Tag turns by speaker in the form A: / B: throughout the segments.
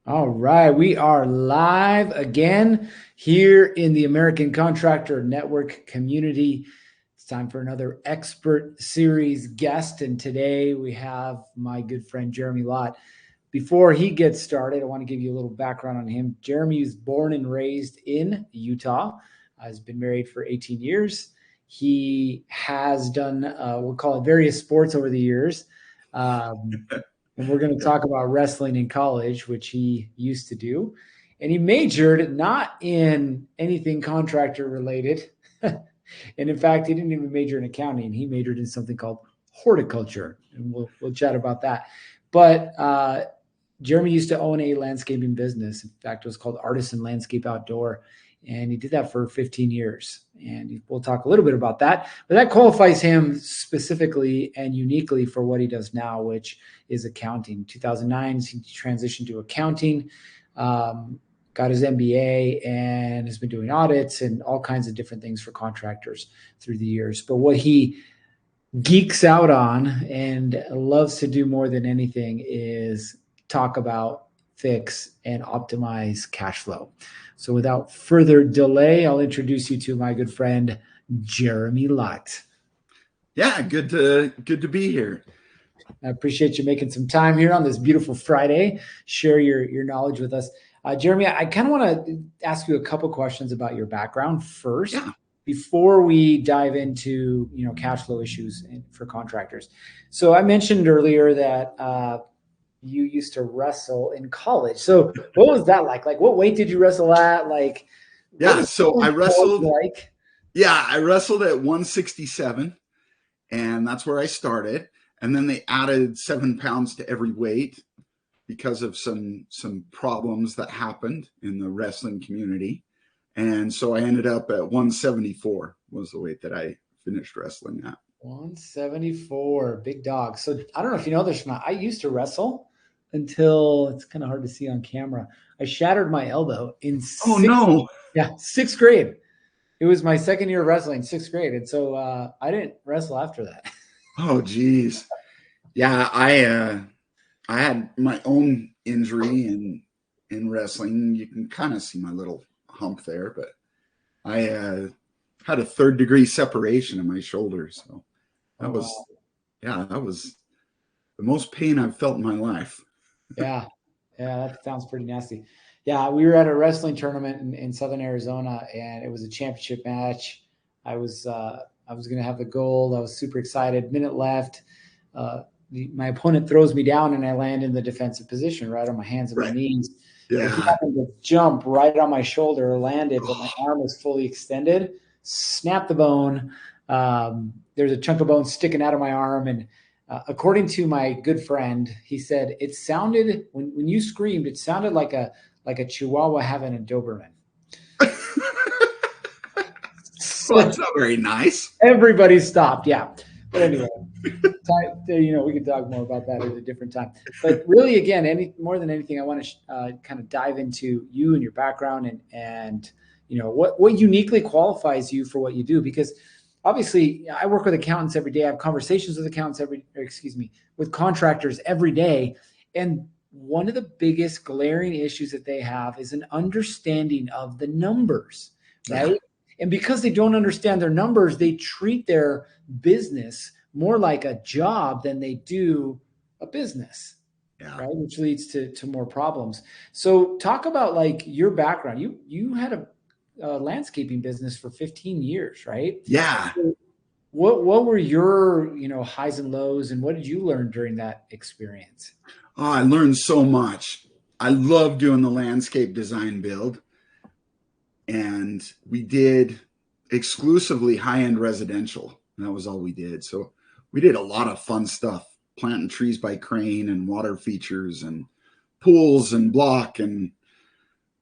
A: All right, we are live again here in the American Contractor Network community. It's time for another expert series guest, and today we have my good friend Jeremy Lott. Before he gets started, I want to give you a little background on him. Jeremy was born and raised in Utah, has been married for 18 years. He has done, we'll call it various sports over the years. Um, and we're going to talk about wrestling in college, which he used to do. And he majored not in anything contractor related. And in fact, he didn't even major in accounting. He majored in something called horticulture. And we'll chat about that. But Jeremy used to own a landscaping business. In fact, it was called Artisan Landscape Outdoor. And he did that for 15 years. And we'll talk a little bit about that. But that qualifies him specifically and uniquely for what he does now, which is accounting. In 2009, he transitioned to accounting, got his MBA, and has been doing audits and all kinds of different things for contractors through the years. But what he geeks out on and loves to do more than anything is talk about, fix, and optimize cash flow. So without further delay, I'll introduce you to my good friend, Jeremy Lott.
B: Yeah, good to be here.
A: I appreciate you making some time here on this beautiful Friday. Share your knowledge with us. Jeremy, I kind of want to ask you a couple questions about your background first, before we dive into cash flow issues for contractors. So I mentioned earlier that you used to wrestle in college. So what was that like? Like, what weight did you wrestle at? Like,
B: so I wrestled I wrestled at 167, and that's where I started. And then they added 7 pounds to every weight because of some problems that happened in the wrestling community. And so I ended up at 174 was the weight that I finished wrestling at.
A: 174, big dog. So I don't know if you know this or not. I used to wrestle until it's kind of hard to see on camera. I shattered my elbow in sixth grade. It was my second year of wrestling, sixth grade. And so I didn't wrestle after that.
B: Oh, geez. Yeah, I had my own injury in wrestling. You can kind of see my little hump there, but I had a 3rd-degree separation in my shoulder. So that was the most pain I've felt in my life.
A: Yeah, that sounds pretty nasty. Yeah, we were at a wrestling tournament in Southern Arizona, and it was a championship match. I was going to have the gold. I was super excited. Minute left. My opponent throws me down, and I land in the defensive position, right on my hands and my knees.
B: Yeah.
A: He happened to jump right on my shoulder, landed, but my arm was fully extended, snapped the bone. There's a chunk of bone sticking out of my arm, and according to my good friend, he said it sounded when you screamed, it sounded like a Chihuahua having a Doberman.
B: Well, that's not very nice.
A: Everybody stopped. Yeah. But anyway, we could talk more about that at a different time. But really, again, more than anything, I want to kind of dive into you and your background and what uniquely qualifies you for what you do. Because obviously, I work with accountants every day. I have conversations with accountants with contractors every day. And one of the biggest glaring issues that they have is an understanding of the numbers, right? Yeah. And because they don't understand their numbers, they treat their business more like a job than they do a business, right? Which leads to more problems. So talk about like your background. You had a landscaping business for 15 years, right?
B: Yeah.
A: So what were your highs and lows, and what did you learn during that experience?
B: Oh, I learned so much. I love doing the landscape design build. And we did exclusively high-end residential. And that was all we did. So we did a lot of fun stuff, planting trees by crane and water features and pools and block and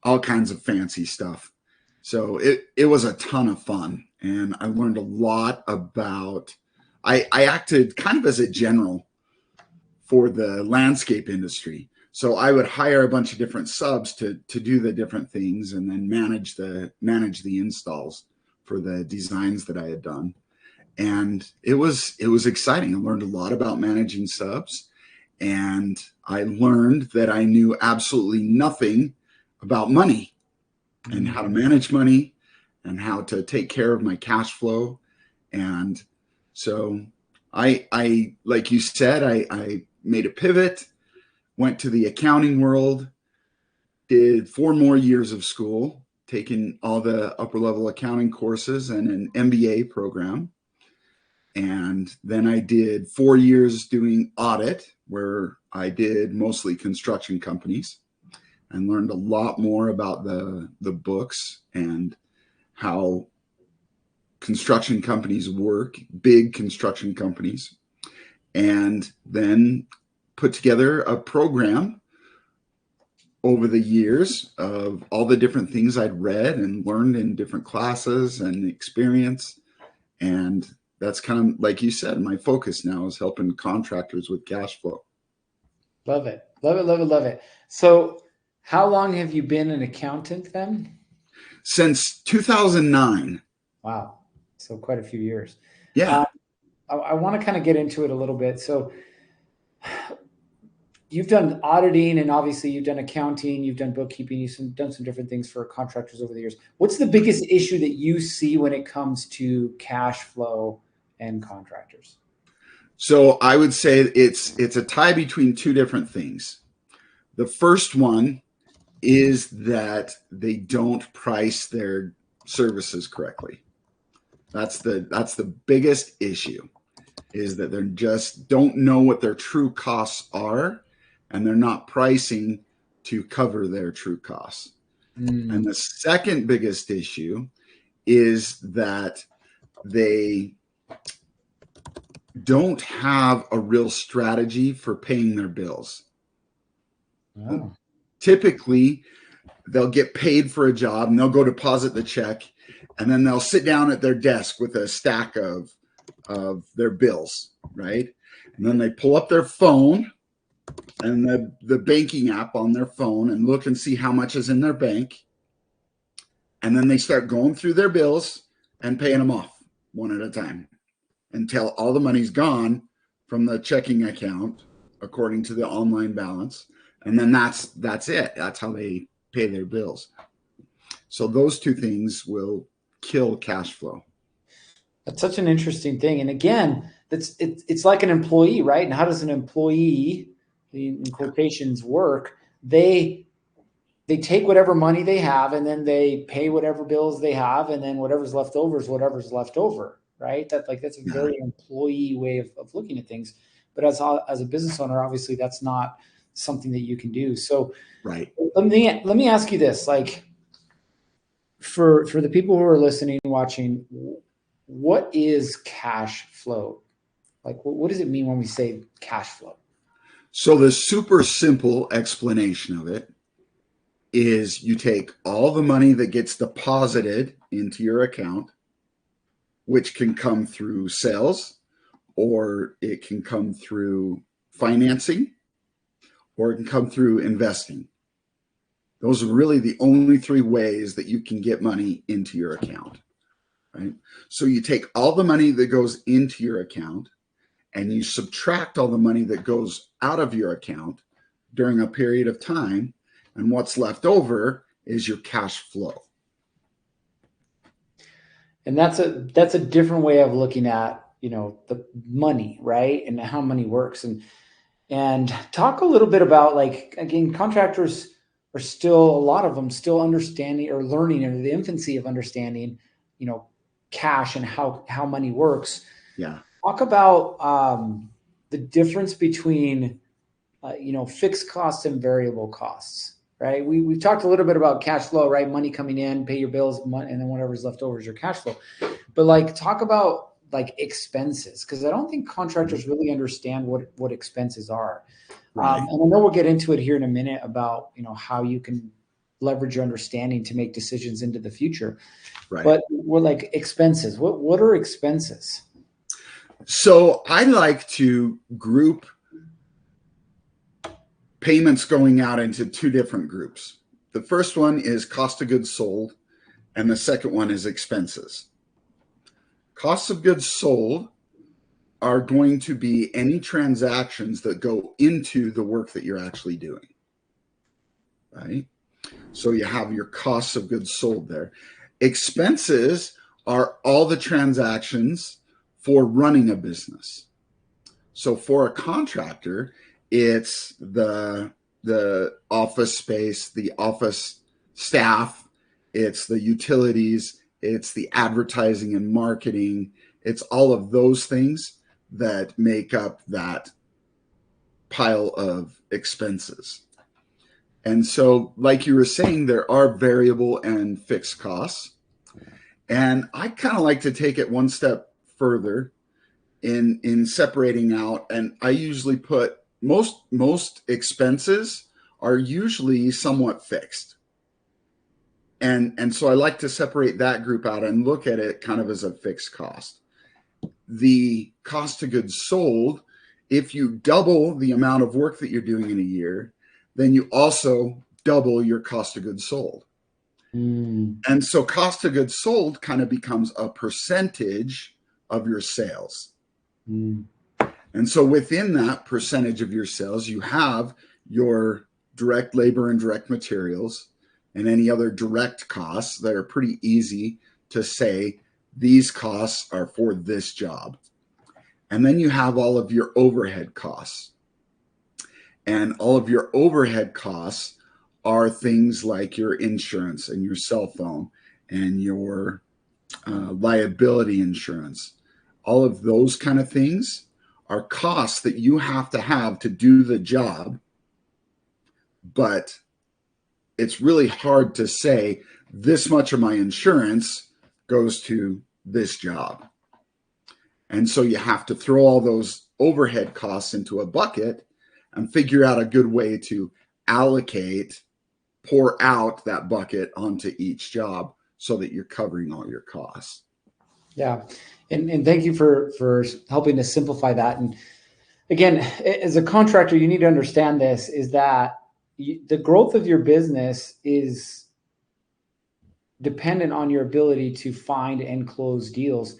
B: all kinds of fancy stuff. So it was a ton of fun. And I learned a lot about, I acted kind of as a general for the landscape industry. So I would hire a bunch of different subs to do the different things and then manage the installs for the designs that I had done. And it was exciting. I learned a lot about managing subs. And I learned that I knew absolutely nothing about money and how to manage money and how to take care of my cash flow. And so I like you said, I made a pivot, went to the accounting world, did 4 more years of school, taking all the upper level accounting courses and an MBA program. And then I did 4 years doing audit, where I did mostly construction companies, and learned a lot more about the books and how construction companies work, big construction companies, and then put together a program over the years of all the different things I'd read and learned in different classes and experience. And that's kind of, like you said, my focus now is helping contractors with cash flow.
A: Love it. Love it, love it, love it. So how long have you been an accountant then?
B: Since 2009.
A: Wow. So quite a few years.
B: Yeah.
A: I want to kind of get into it a little bit. So you've done auditing, and obviously you've done accounting, you've done bookkeeping, you've done some different things for contractors over the years. What's the biggest issue that you see when it comes to cash flow and contractors?
B: So I would say it's a tie between two different things. The first one is that they don't price their services correctly. That's the biggest issue, is that they just don't know what their true costs are, and they're not pricing to cover their true costs. And the second biggest issue is that they don't have a real strategy for paying their bills. Oh. Typically, they'll get paid for a job and they'll go deposit the check, and then they'll sit down at their desk with a stack of their bills, right? And then they pull up their phone and the banking app on their phone and look and see how much is in their bank. And then they start going through their bills and paying them off one at a time until all the money's gone from the checking account according to the online balance. And then that's it. That's how they pay their bills. So those two things will kill cash flow.
A: That's such an interesting thing. And again, it's like an employee, right? And how does an employee, in quotations, work? They take whatever money they have, and then they pay whatever bills they have, and then whatever's left over is whatever's left over, right? That's a very employee way of looking at things. But as a business owner, obviously that's not something that you can do. So
B: right.
A: Let me ask you this, like, for the people who are listening, watching, what is cash flow? Like, what does it mean when we say cash flow?
B: So the super simple explanation of it is you take all the money that gets deposited into your account, which can come through sales, or it can come through financing, or it can come through investing. Those are really the only 3 ways that you can get money into your account, right? So you take all the money that goes into your account and you subtract all the money that goes out of your account during a period of time, and what's left over is your cash flow.
A: And that's a different way of looking at, the money, right? And how money works. And talk a little bit about, like, again, contractors are still, a lot of them still understanding or learning in the infancy of understanding, cash and how money works.
B: Yeah.
A: Talk about the difference between, fixed costs and variable costs, right? We've talked a little bit about cash flow, right? Money coming in, pay your bills, and then whatever's left over is your cash flow. But, like, talk about, like, expenses, because I don't think contractors really understand what expenses are.
B: Right.
A: And I know we'll get into it here in a minute about, how you can leverage your understanding to make decisions into the future. Right. But we're like, expenses. What are expenses?
B: So I like to group payments going out into 2 different groups. The first one is cost of goods sold, and the second one is expenses. Cost of goods sold are going to be any transactions that go into the work that you're actually doing, right? So you have your costs of goods sold there. Expenses are all the transactions for running a business. So for a contractor, it's the office space, the office staff, it's the utilities, it's the advertising and marketing, it's all of those things that make up that pile of expenses. And so, like you were saying, there are variable and fixed costs. And I kind of like to take it one step further in separating out. And I usually put most expenses are usually somewhat fixed. And so I like to separate that group out and look at it kind of as a fixed cost. The cost of goods sold, if you double the amount of work that you're doing in a year, then you also double your cost of goods sold. And so cost of goods sold kind of becomes a percentage of your sales. And so within that percentage of your sales, you have your direct labor and direct materials and any other direct costs that are pretty easy to say these costs are for this job. And then you have all of your overhead costs. And all of your overhead costs are things like your insurance and your cell phone and your liability insurance. All of those kind of things are costs that you have to do the job. But it's really hard to say this much of my insurance goes to this job. And so you have to throw all those overhead costs into a bucket and figure out a good way to pour out that bucket onto each job so that you're covering all your costs.
A: Yeah. And thank you for helping to simplify that. And again, as a contractor, you need to understand this, is that the growth of your business is dependent on your ability to find and close deals.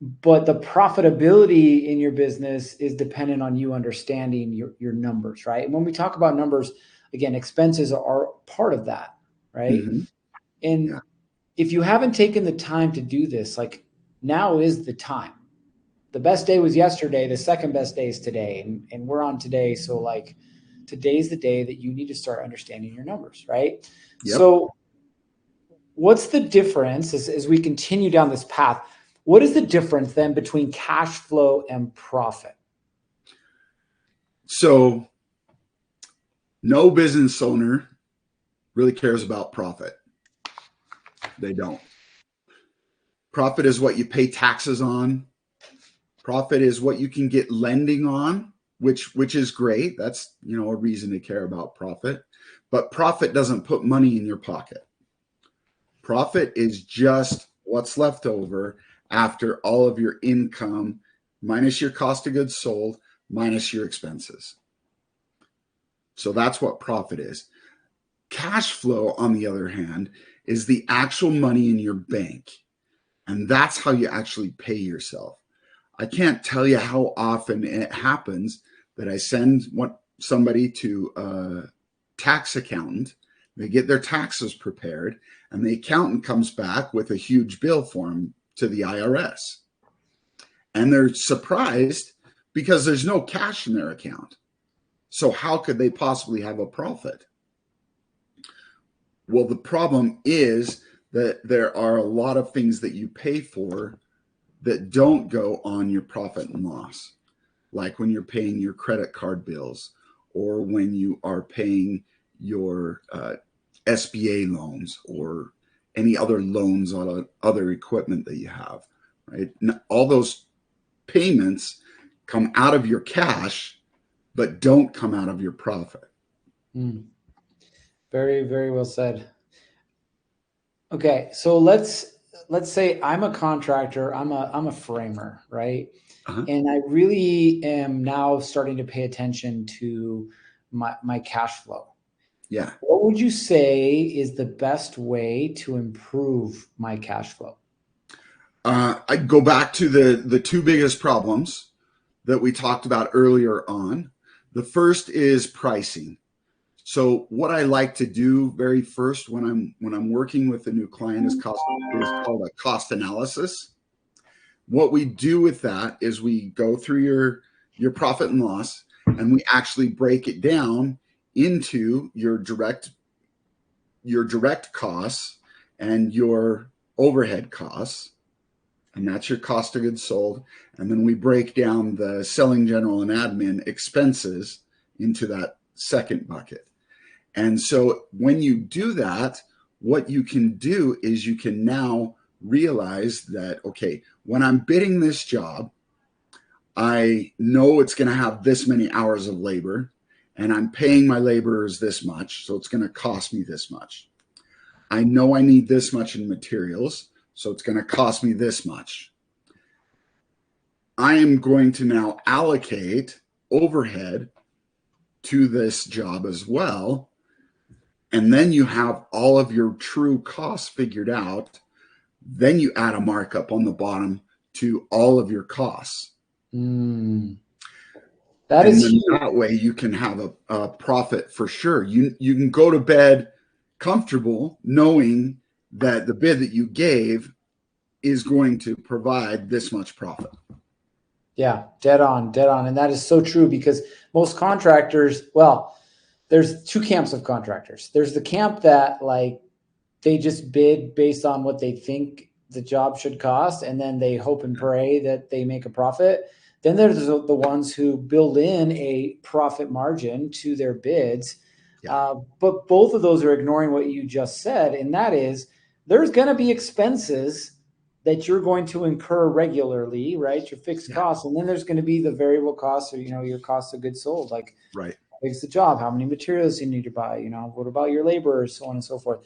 A: But the profitability in your business is dependent on you understanding your numbers, right? And when we talk about numbers, again, expenses are part of that, right?
B: Mm-hmm.
A: And if you haven't taken the time to do this, like, now is the time. The best day was yesterday. The second best day is today. And we're on today. So like, today's the day that you need to start understanding your numbers, right?
B: Yep.
A: So what's the difference as we continue down this path? What is the difference then between cash flow and profit?
B: So no business owner really cares about profit. They don't. Profit is what you pay taxes on. Profit is what you can get lending on, which is great. That's, a reason to care about profit. But profit doesn't put money in your pocket. Profit is just what's left over after all of your income, minus your cost of goods sold, minus your expenses. So that's what profit is. Cash flow, on the other hand, is the actual money in your bank. And that's how you actually pay yourself. I can't tell you how often it happens that I send somebody to a tax accountant. They get their taxes prepared, and the accountant comes back with a huge bill for them to the IRS. And they're surprised because there's no cash in their account. So how could they possibly have a profit? Well, the problem is that there are a lot of things that you pay for that don't go on your profit and loss, like when you're paying your credit card bills or when you are paying your SBA loans or any other loans on other equipment that you have, right? All those payments come out of your cash, but don't come out of your profit.
A: Very, very well said. Okay, so let's say I'm a contractor, I'm a framer, right?
B: Uh-huh.
A: And I really am now starting to pay attention to my cash flow.
B: Yeah.
A: What would you say is the best way to improve my cash flow?
B: I'd go back to the two biggest problems. that we talked about earlier on. The first is pricing. So what I like to do very first when I'm working with a new client is called a cost analysis. What we do with that is we go through your profit and loss, and we actually break it down into your direct costs and your overhead costs, and that's your cost of goods sold. And then we break down the selling, general, and admin expenses into that second bucket. And so when you do that, what you can do is you can now realize that, okay, when I'm bidding this job, I know it's going to have this many hours of labor, and I'm paying my laborers this much, so it's going to cost me this much. I know I need this much in materials, so it's going to cost me this much. I am going to now allocate overhead to this job as well. And then you have all of your true costs figured out. Then you add a markup on the bottom to all of your costs.
A: That is huge.
B: That way you can have a profit for sure. You can go to bed comfortable knowing that the bid that you gave is going to provide this much profit.
A: Yeah, dead on. And that is so true, because most contractors, well, there's two camps of contractors. There's the camp that like they just bid based on what they think the job should cost, and then they hope and pray that they make a profit. Then there's the ones who build in a profit margin to their bids. Yeah. But both of those are ignoring what you just said, and that is there's going to be expenses that you're going to incur regularly, right? Your fixed costs, and then there's going to be the variable costs, or your cost of goods sold, like
B: right.
A: How big's the job? How many materials you need to buy? What about your laborers, so on and so forth.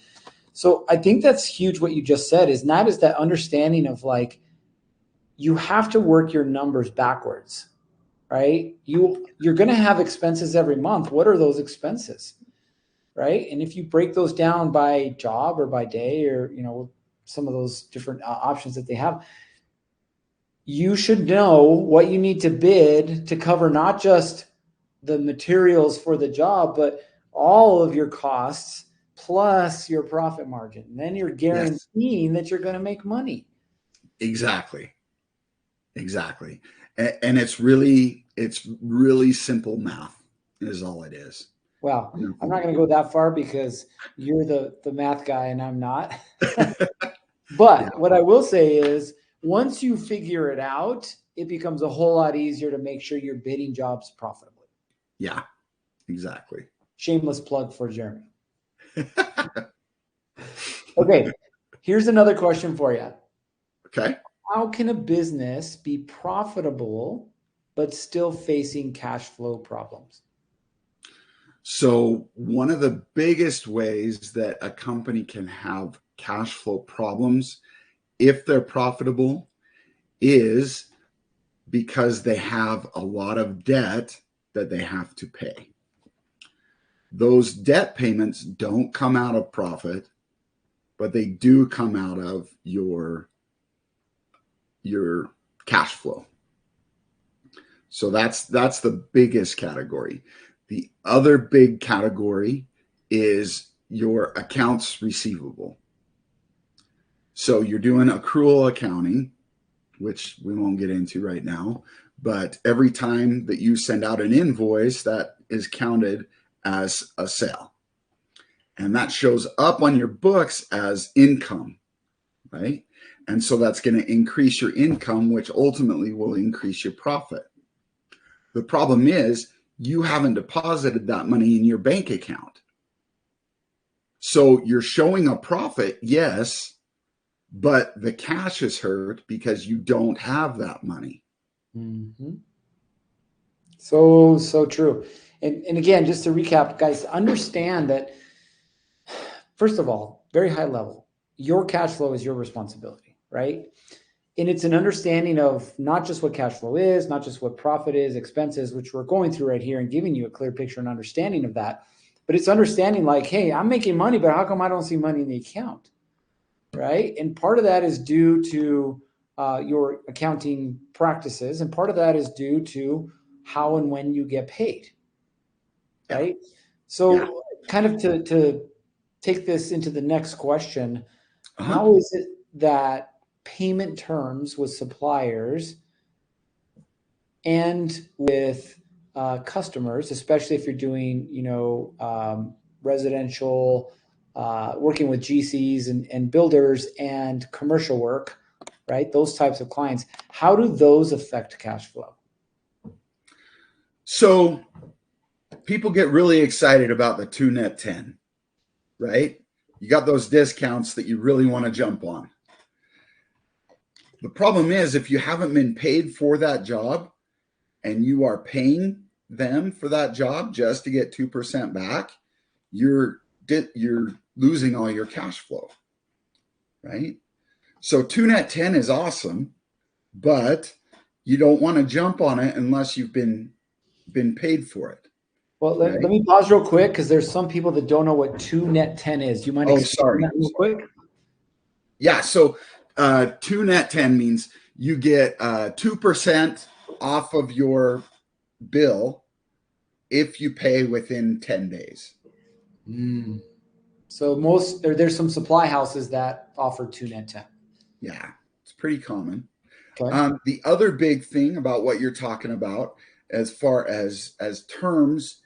A: So I think that's huge what you just said, is that understanding of like, you have to work your numbers backwards, right? You're going to have expenses every month. What are those expenses, right? And if you break those down by job or by day, or, some of those different options that they have, you should know what you need to bid to cover not just the materials for the job, but all of your costs plus your profit margin. And then you're guaranteeing that you're going to make money.
B: Exactly. And it's really simple math is all it is.
A: Well, I'm not going to go that far because you're the math guy and I'm not. But what I will say is, once you figure it out, it becomes a whole lot easier to make sure you're bidding jobs profitably.
B: Yeah, exactly.
A: Shameless plug for Jeremy. Okay, here's another question for you.
B: Okay.
A: How can a business be profitable but still facing cash flow problems?
B: So one of the biggest ways that a company can have cash flow problems, if they're profitable, is because they have a lot of debt that they have to pay. Those debt payments don't come out of profit, but they do come out of your cash flow. So that's the biggest category. The other big category is your accounts receivable. So you're doing accrual accounting, which we won't get into right now, but every time that you send out an invoice, that is counted as a sale. And that shows up on your books as income, right? And so that's going to increase your income, which ultimately will increase your profit. The problem is you haven't deposited that money in your bank account. So you're showing a profit, yes, but the cash is hurt because you don't have that money.
A: Mm-hmm. So true. And again, just to recap, guys, understand that, first of all, very high level, your cash flow is your responsibility, right? And it's an understanding of not just what cash flow is, not just what profit is, expenses, which we're going through right here and giving you a clear picture and understanding of that. But it's understanding like, hey, I'm making money, but how come I don't see money in the account, right? And part of that is due to your accounting practices, and part of that is due to how and when you get paid, right?
B: Yeah.
A: So, kind of to take this into the next question,
B: Uh-huh.
A: how is it that payment terms with suppliers and with customers, especially if you're doing, residential, working with GCs and builders and commercial work, right? Those types of clients. How do those affect cash flow?
B: So people get really excited about the 2 net 10, right? You got those discounts that you really want to jump on. The problem is, if you haven't been paid for that job and you are paying them for that job just to get 2% back, you're losing all your cash flow, right? So 2 net 10 is awesome, but you don't want to jump on it unless you've been paid for it.
A: Well, let me pause real quick because there's some people that don't know what 2 net 10 is. Do you mind explaining that real quick?
B: Yeah. So 2 net 10 means you get 2% off of your bill if you pay within 10 days.
A: So there's some supply houses that offer 2 net 10.
B: Yeah, it's pretty common.
A: Okay.
B: The other big thing about what you're talking about as far as terms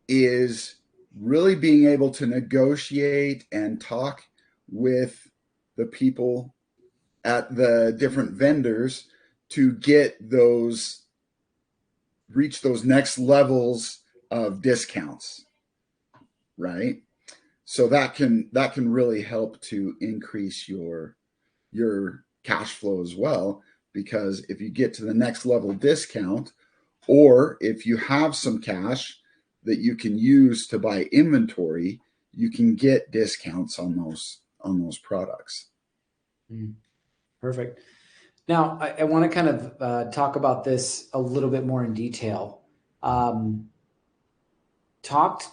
B: is really being able to negotiate and talk with the people at the different vendors to reach those next levels of discounts, right? So that can really help to increase your cash flow as well, because if you get to the next level discount, or if you have some cash that you can use to buy inventory, you can get discounts on those products.
A: Perfect. Now, I want to kind of talk about this a little bit more in detail. Talk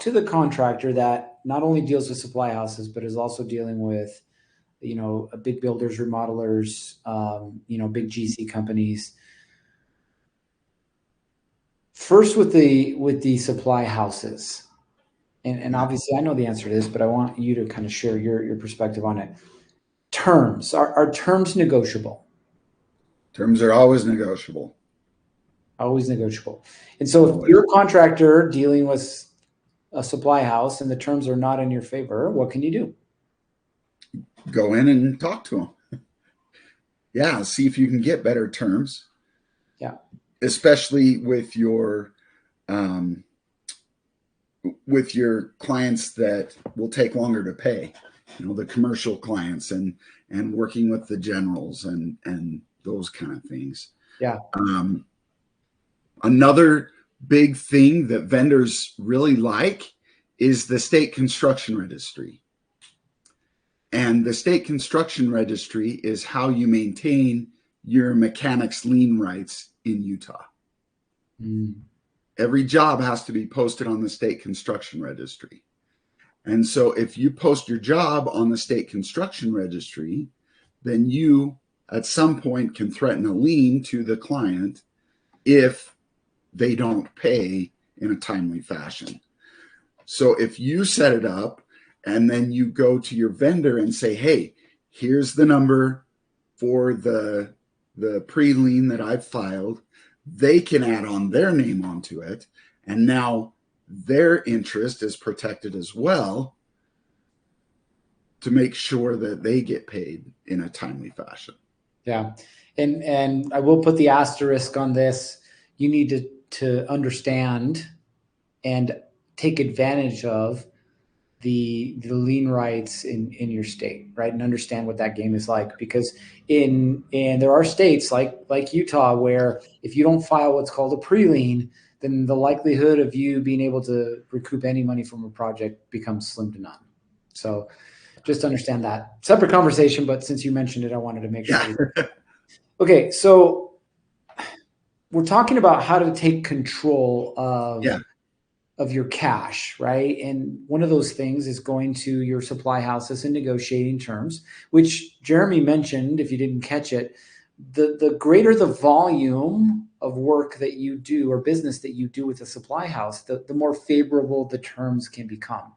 A: to the contractor that not only deals with supply houses, but is also dealing with, big builders, remodelers, big GC companies. First, with the supply houses, and obviously I know the answer to this, but I want you to kind of share your perspective on it. Terms are terms negotiable?
B: Terms are always negotiable.
A: Always negotiable. And so if you're a contractor dealing with a supply house and the terms are not in your favor, what can you do?
B: Go in and talk to them. Yeah, see if you can get better terms.
A: Yeah.
B: Especially with your clients that will take longer to pay, the commercial clients and working with the generals and those kind of things.
A: Yeah.
B: Another big thing that vendors really like is the state construction registry. And the state construction registry is how you maintain your mechanics lien rights in Utah. Every job has to be posted on the state construction registry. And so if you post your job on the state construction registry, then you at some point can threaten a lien to the client if they don't pay in a timely fashion. So if you set it up and then you go to your vendor and say, hey, here's the number for the pre-lien that I've filed, they can add on their name onto it. And now their interest is protected as well to make sure that they get paid in a timely fashion.
A: Yeah. And I will put the asterisk on this. You need to understand and take advantage of the lien rights in your state, right? And understand what that game is like, because there are states like Utah where if you don't file what's called a pre-lien, then the likelihood of you being able to recoup any money from a project becomes slim to none. So just understand that. Separate conversation, but since you mentioned it, I wanted to make sure.
B: Yeah.
A: Okay, so we're talking about how to take control of of your cash, right? And one of those things is going to your supply houses and negotiating terms, which Jeremy mentioned, if you didn't catch it. The greater the volume of work that you do or business that you do with a supply house, the more favorable the terms can become.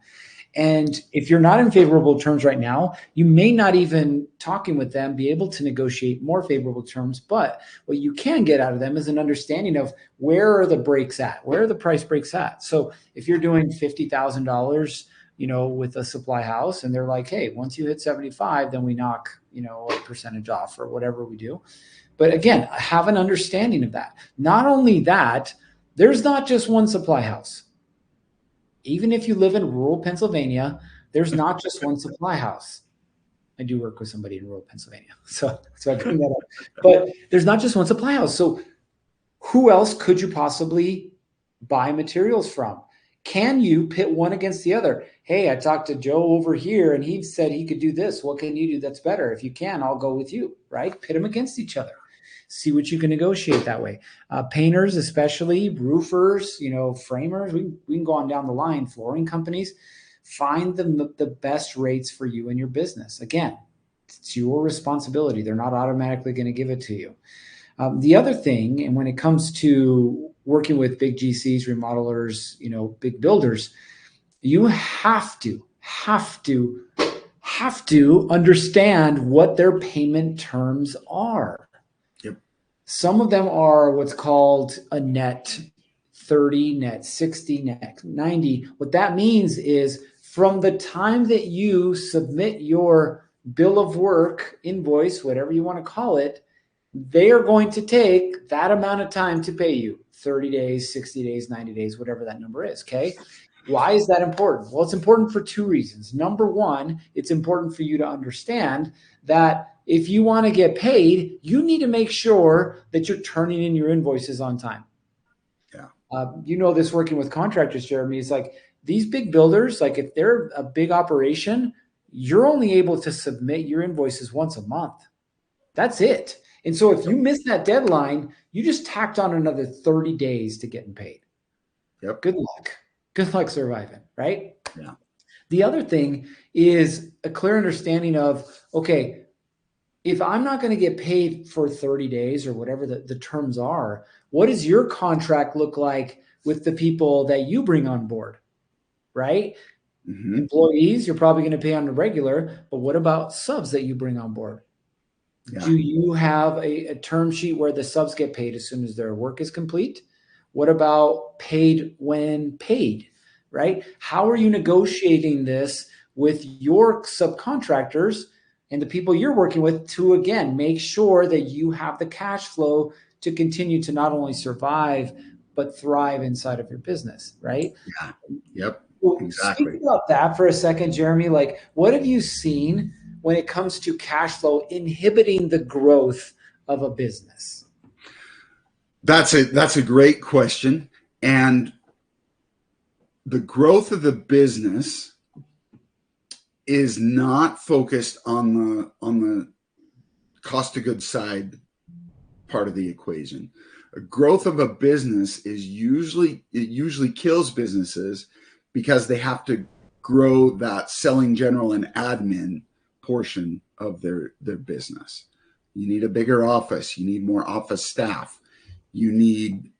A: And if you're not in favorable terms right now, you may not even talking with them be able to negotiate more favorable terms. But what you can get out of them is an understanding of where are the breaks at, where are the price breaks at. So if you're doing $50,000, with a supply house, and they're like, hey, once you hit 75, then we knock, a percentage off or whatever we do. But again, have an understanding of that. Not only that, there's not just one supply house. Even if you live in rural Pennsylvania, there's not just one supply house. I do work with somebody in rural Pennsylvania, so I bring that up. But there's not just one supply house. So who else could you possibly buy materials from? Can you pit one against the other? Hey, I talked to Joe over here, and he said he could do this. What can you do that's better? If you can, I'll go with you, right? Pit them against each other. See what you can negotiate that way. Painters, especially roofers, framers, we can go on down the line, flooring companies, find the best rates for you and your business. Again, it's your responsibility. They're not automatically going to give it to you. The other thing, and when it comes to working with big GCs, remodelers, big builders, you have to understand what their payment terms are. Some of them are what's called a net 30, net 60, net 90. What that means is from the time that you submit your bill of work, invoice, whatever you want to call it, they are going to take that amount of time to pay you. 30 days, 60 days, 90 days, whatever that number is, okay? Why is that important? Well, it's important for two reasons. Number one, it's important for you to understand that if you want to get paid, you need to make sure that you're turning in your invoices on time. Yeah. This working with contractors, Jeremy, is like these big builders, like if they're a big operation, you're only able to submit your invoices once a month. That's it. And so if you miss that deadline, you just tacked on another 30 days to getting paid.
B: Yep.
A: Good luck. Good luck surviving, right?
B: Yeah.
A: The other thing is a clear understanding of, okay, if I'm not going to get paid for 30 days or whatever the terms are, what does your contract look like with the people that you bring on board, right? Mm-hmm. Employees, you're probably going to pay on the regular, but what about subs that you bring on board? Yeah. Do you have a term sheet where the subs get paid as soon as their work is complete? What about paid when paid, right? How are you negotiating this with your subcontractors and the people you're working with to, again, make sure that you have the cash flow to continue to not only survive, but thrive inside of your business, right?
B: Yeah. Yep.
A: Well,
B: exactly.
A: Speak about that for a second, Jeremy. Like, what have you seen when it comes to cash flow inhibiting the growth of a business?
B: That's a great question. And the growth of the business is not focused on the cost of goods side part of the equation. A growth of a business is usually kills businesses because they have to grow that selling, general, and admin portion of their business. You need a bigger office. You need more office staff. You need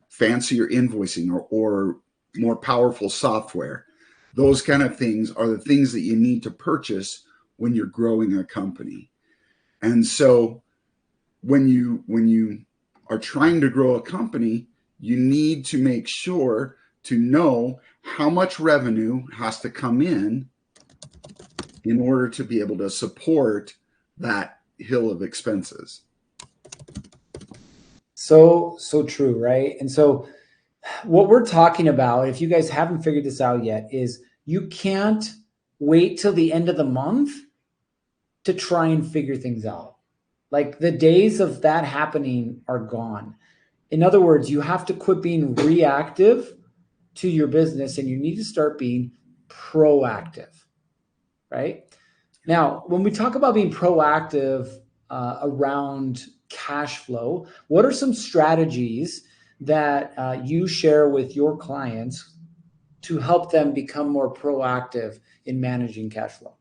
B: fancier invoicing or more powerful software. Those kind of things are the things that you need to purchase when you're growing a company. And so when you are trying to grow a company, you need to make sure to know how much revenue has to come in order to be able to support that hill of expenses.
A: So true, right? And so what we're talking about, if you guys haven't figured this out yet, is you can't wait till the end of the month to try and figure things out. Like the days of that happening are gone. In other words, you have to quit being reactive to your business and you need to start being proactive, right? Now, when we talk about being proactive around cash flow, what are some strategies that you share with your clients to help them become more proactive in managing cash flow?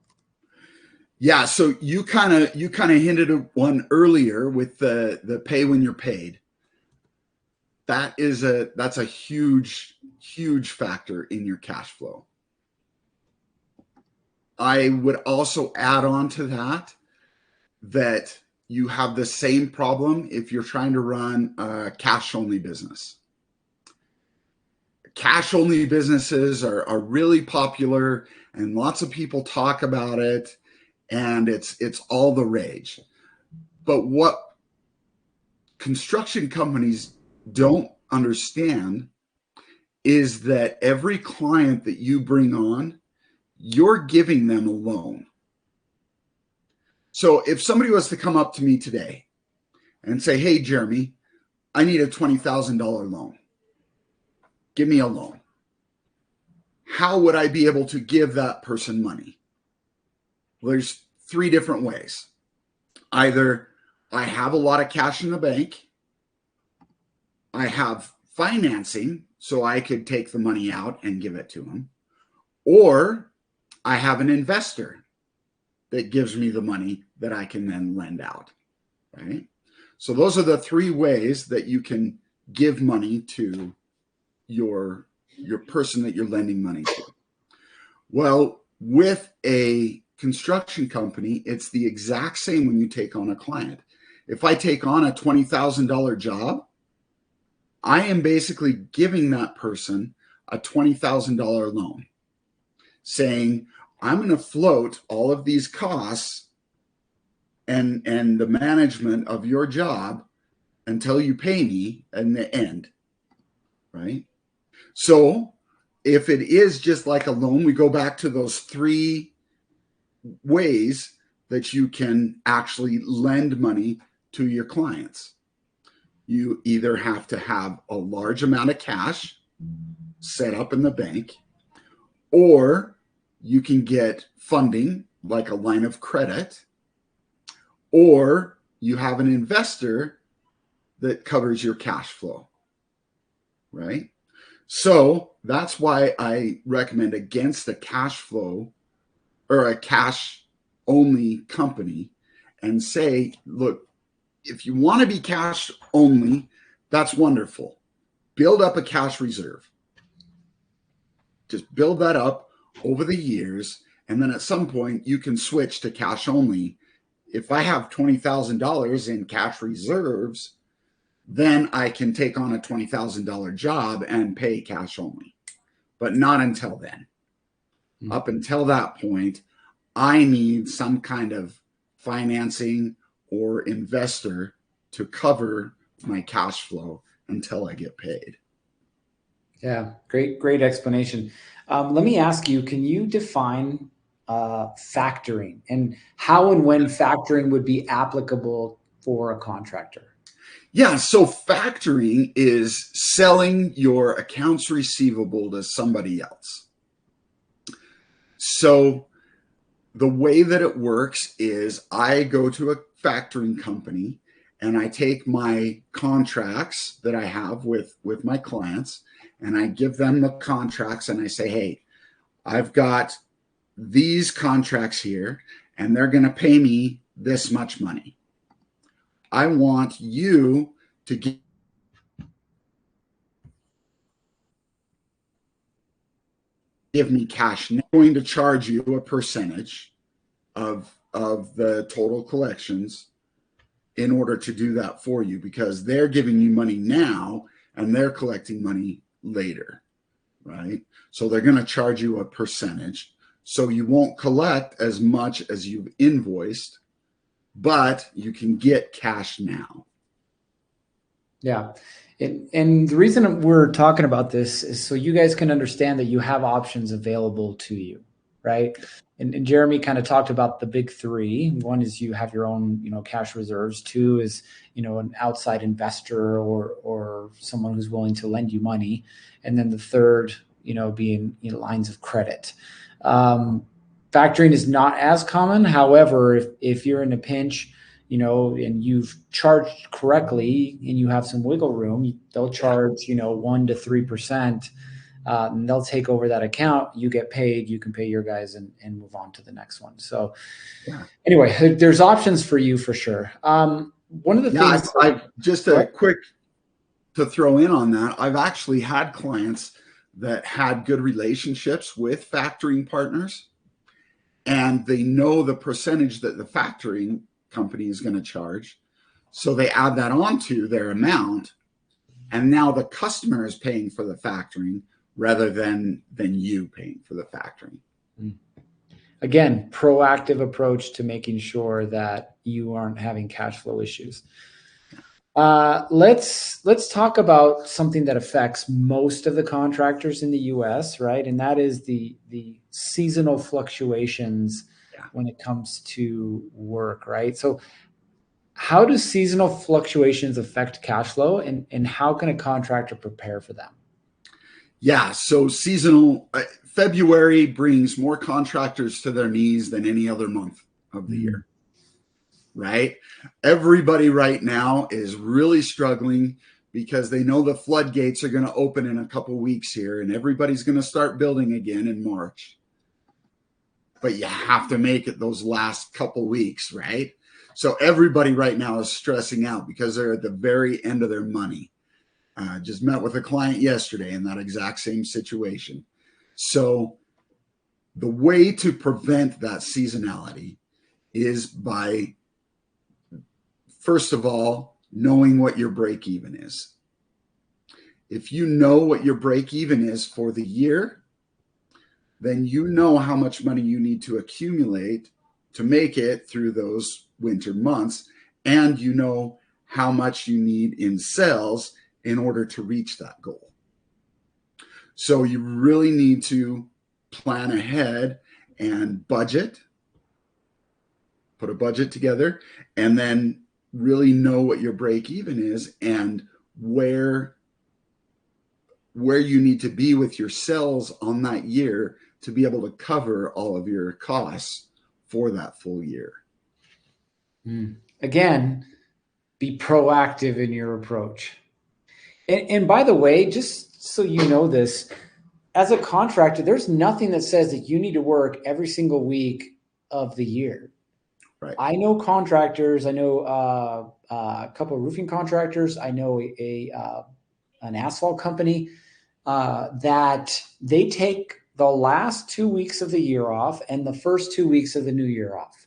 B: Yeah, so you kind of hinted at one earlier with the pay when you're paid. That's a huge factor in your cash flow. I would also add on to that you have the same problem if you're trying to run a cash only business. Cash only businesses are really popular and lots of people talk about it, and it's all the rage. But what construction companies don't understand is that every client that you bring on, you're giving them a loan. So if somebody was to come up to me today and say, hey, Jeremy, I need a $20,000 loan. Give me a loan. How would I be able to give that person money? Well, there's three different ways. Either I have a lot of cash in the bank, I have financing, so I could take the money out and give it to them, or I have an investor that gives me the money that I can then lend out, right? So those are the three ways that you can give money to your person that you're lending money to. Well, with a construction company, it's the exact same when you take on a client. If I take on a $20,000 job, I am basically giving that person a $20,000 loan, saying, I'm going to float all of these costs and the management of your job until you pay me in the end, right? So if it is just like a loan, we go back to those three ways that you can actually lend money to your clients. You either have to have a large amount of cash set up in the bank, or you can get funding like a line of credit, or you have an investor that covers your cash flow, right? So that's why I recommend against a cash flow or a cash only company, and say, look, if you want to be cash only, that's wonderful. Build up a cash reserve. Just build that up over the years, and then at some point you can switch to cash only. If I have $20,000 in cash reserves, then I can take on a $20,000 job and pay cash only, but not until then. Mm-hmm. Up until that point, I need some kind of financing or investor to cover my cash flow until I get paid.
A: Yeah, great explanation. Let me ask you, can you define factoring and how and when factoring would be applicable for a contractor?
B: Yeah, so factoring is selling your accounts receivable to somebody else. So the way that it works is I go to a factoring company and I take my contracts that I have with my clients, and I give them the contracts and I say, hey, I've got these contracts here and they're going to pay me this much money. I want you to give me cash. I'm going to charge you a percentage of the total collections in order to do that for you, because they're giving you money now and they're collecting money later, right? So they're going to charge you a percentage. So you won't collect as much as you've invoiced, but you can get cash now.
A: Yeah. And the reason we're talking about this is so you guys can understand that you have options available to you, right? And Jeremy kind of talked about the big three. One is you have your own, cash reserves. Two is, an outside investor or someone who's willing to lend you money. And then the third, being lines of credit. Factoring is not as common. However, if you're in a pinch, and you've charged correctly and you have some wiggle room, they'll charge, 1 to 3% and they'll take over that account. You get paid, you can pay your guys and move on to the next one. So anyway, there's options for you for sure. One of the things
B: I've just a quick to throw in on that. I've actually had clients that had good relationships with factoring partners, and they know the percentage that the factoring company is going to charge. So they add that onto their amount, and now the customer is paying for the factoring rather than you paying for the factoring.
A: Again, proactive approach to making sure that you aren't having cash flow issues. Let's talk about something that affects most of the contractors in the U.S., right? And that is the seasonal fluctuations when it comes to work, right? So how do seasonal fluctuations affect cash flow, and how can a contractor prepare for them?
B: Yeah, so seasonal, February brings more contractors to their knees than any other month of the year, right? Everybody right now is really struggling because they know the floodgates are going to open in a couple weeks here, and everybody's going to start building again in March. But you have to make it those last couple weeks, right? So everybody right now is stressing out because they're at the very end of their money. Just met with a client yesterday in that exact same situation. So the way to prevent that seasonality is by, first of all, knowing what your break even is. If you know what your break even is for the year, then you know how much money you need to accumulate to make it through those winter months, and you know how much you need in sales in order to reach that goal. So you really need to plan ahead and budget, put a budget together, and then really know what your break even is and where you need to be with your sales on that year to be able to cover all of your costs for that full year.
A: Again, be proactive in your approach. And by the way, just so you know this, as a contractor, there's nothing that says that you need to work every single week of the year.
B: Right.
A: I know contractors. I know a couple of roofing contractors. I know an asphalt company that they take the last 2 weeks of the year off and the first 2 weeks of the new year off.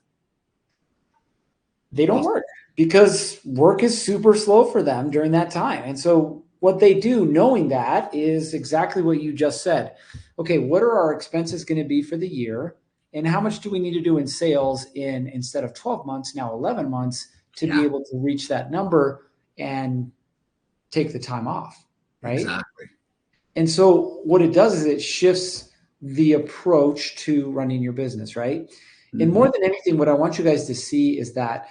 A: They don't work because work is super slow for them during that time. And so what they do, knowing that, is exactly what you just said. Okay, what are our expenses going to be for the year? And how much do we need to do in sales in, instead of 12 months, now 11 months, to be able to reach that number and take the time off, right?
B: Exactly.
A: And so what it does is it shifts the approach to running your business, right? And more than anything, what I want you guys to see is that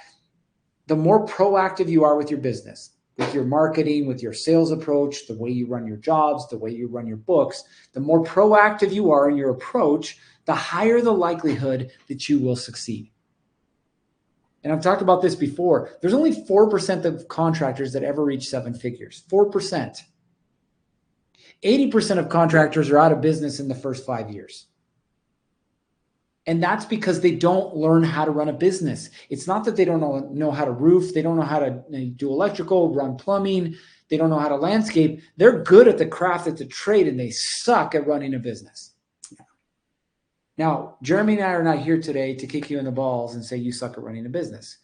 A: the more proactive you are with your business, with your marketing, with your sales approach, the way you run your jobs, the way you run your books, the more proactive you are in your approach, the higher the likelihood that you will succeed. And I've talked about this before. There's only 4% of contractors that ever reach 7 figures. 4%. 80% of contractors are out of business in the first 5 years. And that's because they don't learn how to run a business. It's not that they don't know how to roof. They don't know how to do electrical, run plumbing. They don't know how to landscape. They're good at the craft, at the trade, and they suck at running a business. Now, Jeremy and I are not here today to kick you in the balls and say you suck at running a business.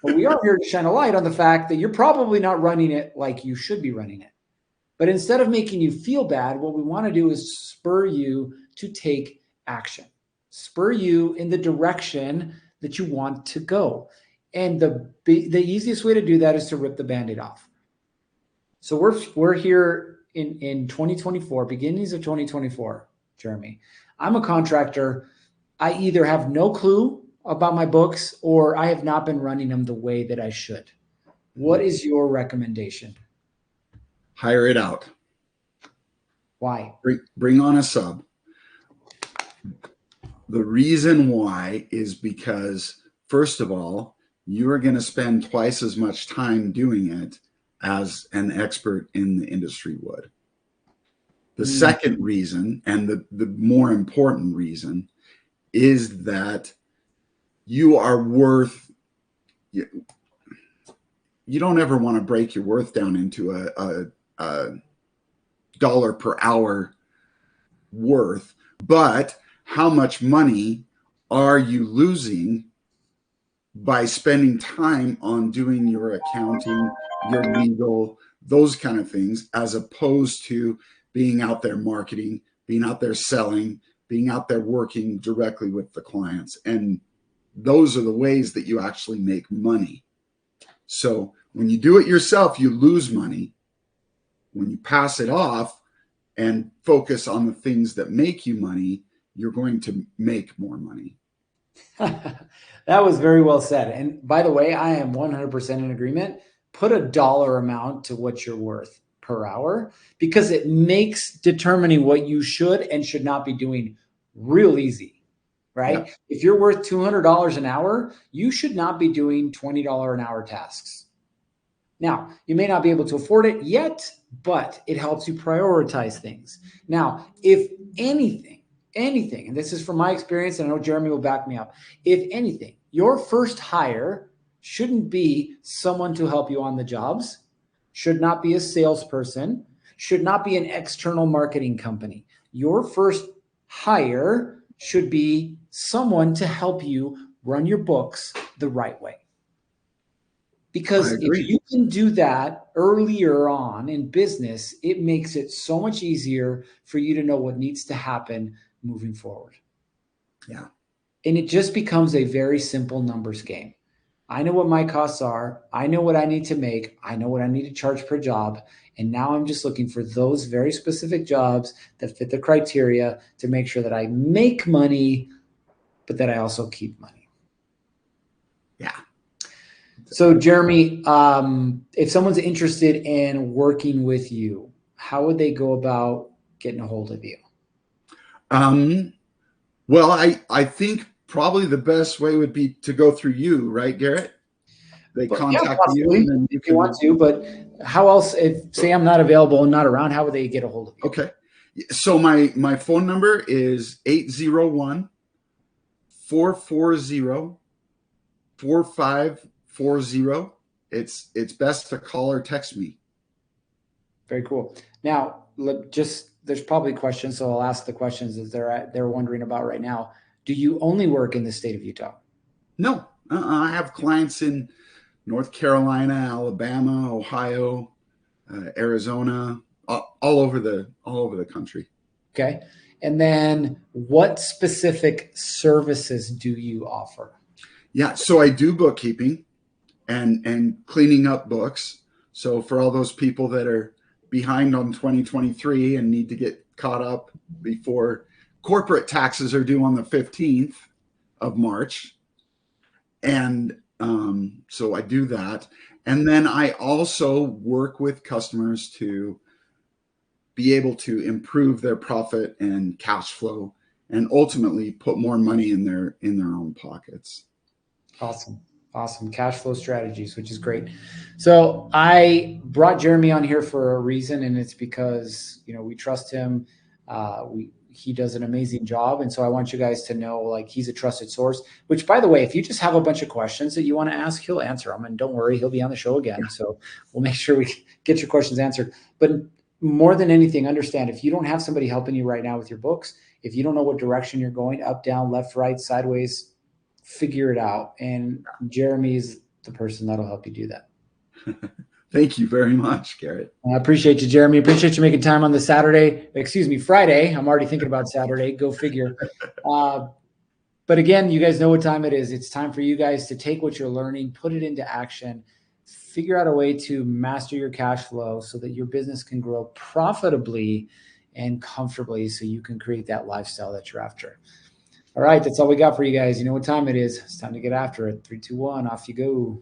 A: But we are here to shine a light on the fact that you're probably not running it like you should be running it. But instead of making you feel bad, what we want to do is spur you to take action. Spur you in the direction that you want to go. And the easiest way to do that is to rip the Band-Aid off. So we're here in 2024, beginnings of 2024, Jeremy. I'm a contractor. I either have no clue about my books or I have not been running them the way that I should. What is your recommendation?
B: Hire it out.
A: Why?
B: Bring on a sub. The reason why is because, first of all, you are going to spend twice as much time doing it as an expert in the industry would. The second reason, and the more important reason, is that you are worth, you don't ever want to break your worth down into a dollar per hour worth, but how much money are you losing by spending time on doing your accounting, your legal, those kind of things, as opposed to being out there marketing, being out there selling, being out there working directly with the clients. And those are the ways that you actually make money. So when you do it yourself, you lose money. When you pass it off and focus on the things that make you money, you're going to make more money.
A: That was very well said. And by the way, I am 100% in agreement. Put a dollar amount to what you're worth per hour, because it makes determining what you should and should not be doing real easy, right? Yeah. If you're worth $200 an hour, you should not be doing $20 an hour tasks. Now, you may not be able to afford it yet, but it helps you prioritize things. Now, if anything, and this is from my experience, and I know Jeremy will back me up, if anything, your first hire shouldn't be someone to help you on the jobs, should not be a salesperson, should not be an external marketing company. Your first hire should be someone to help you run your books the right way. Because if you can do that earlier on in business, it makes it so much easier for you to know what needs to happen moving forward.
B: Yeah.
A: And it just becomes a very simple numbers game. I know what my costs are. I know what I need to make. I know what I need to charge per job. And now I'm just looking for those very specific jobs that fit the criteria to make sure that I make money, but that I also keep money.
B: Yeah.
A: So Jeremy, if someone's interested in working with you, how would they go about getting a hold of you?
B: Well, I think probably the best way would be to go through you, right, Garrett? They contact you, and then
A: if you want to, but how else, if say I'm not available and not around, how would they get a hold of you?
B: Okay. So my phone number is 801-440-4540. It's best to call or text me.
A: Very cool. Now, there's probably questions, so I'll ask the questions that they're wondering about right now. Do you only work in the state of Utah?
B: No, I have clients in North Carolina, Alabama, Ohio, Arizona, all over the country.
A: Okay. And then what specific services do you offer?
B: Yeah, so I do bookkeeping and cleaning up books. So for all those people that are behind on 2023 and need to get caught up before corporate taxes are due on the 15th of March. And so I do that. And then I also work with customers to be able to improve their profit and cash flow and ultimately put more money in their own pockets.
A: Awesome. Cash flow strategies, which is great. So I brought Jeremy on here for a reason, and it's because, we trust him. He does an amazing job. And so I want you guys to know, like, he's a trusted source, which, by the way, if you just have a bunch of questions that you want to ask, he'll answer them. And don't worry, he'll be on the show again. So we'll make sure we get your questions answered. But more than anything, understand, if you don't have somebody helping you right now with your books, if you don't know what direction you're going, up, down, left, right, sideways, figure it out. And Jeremy is the person that'll help you do that.
B: Thank you very much, Garrett.
A: I appreciate you, Jeremy. Appreciate you making time on the Friday. I'm already thinking about Saturday. Go figure. But again, you guys know what time it is. It's time for you guys to take what you're learning, put it into action, figure out a way to master your cash flow so that your business can grow profitably and comfortably so you can create that lifestyle that you're after. All right, that's all we got for you guys. You know what time it is. It's time to get after it. 3, 2, 1, off you go.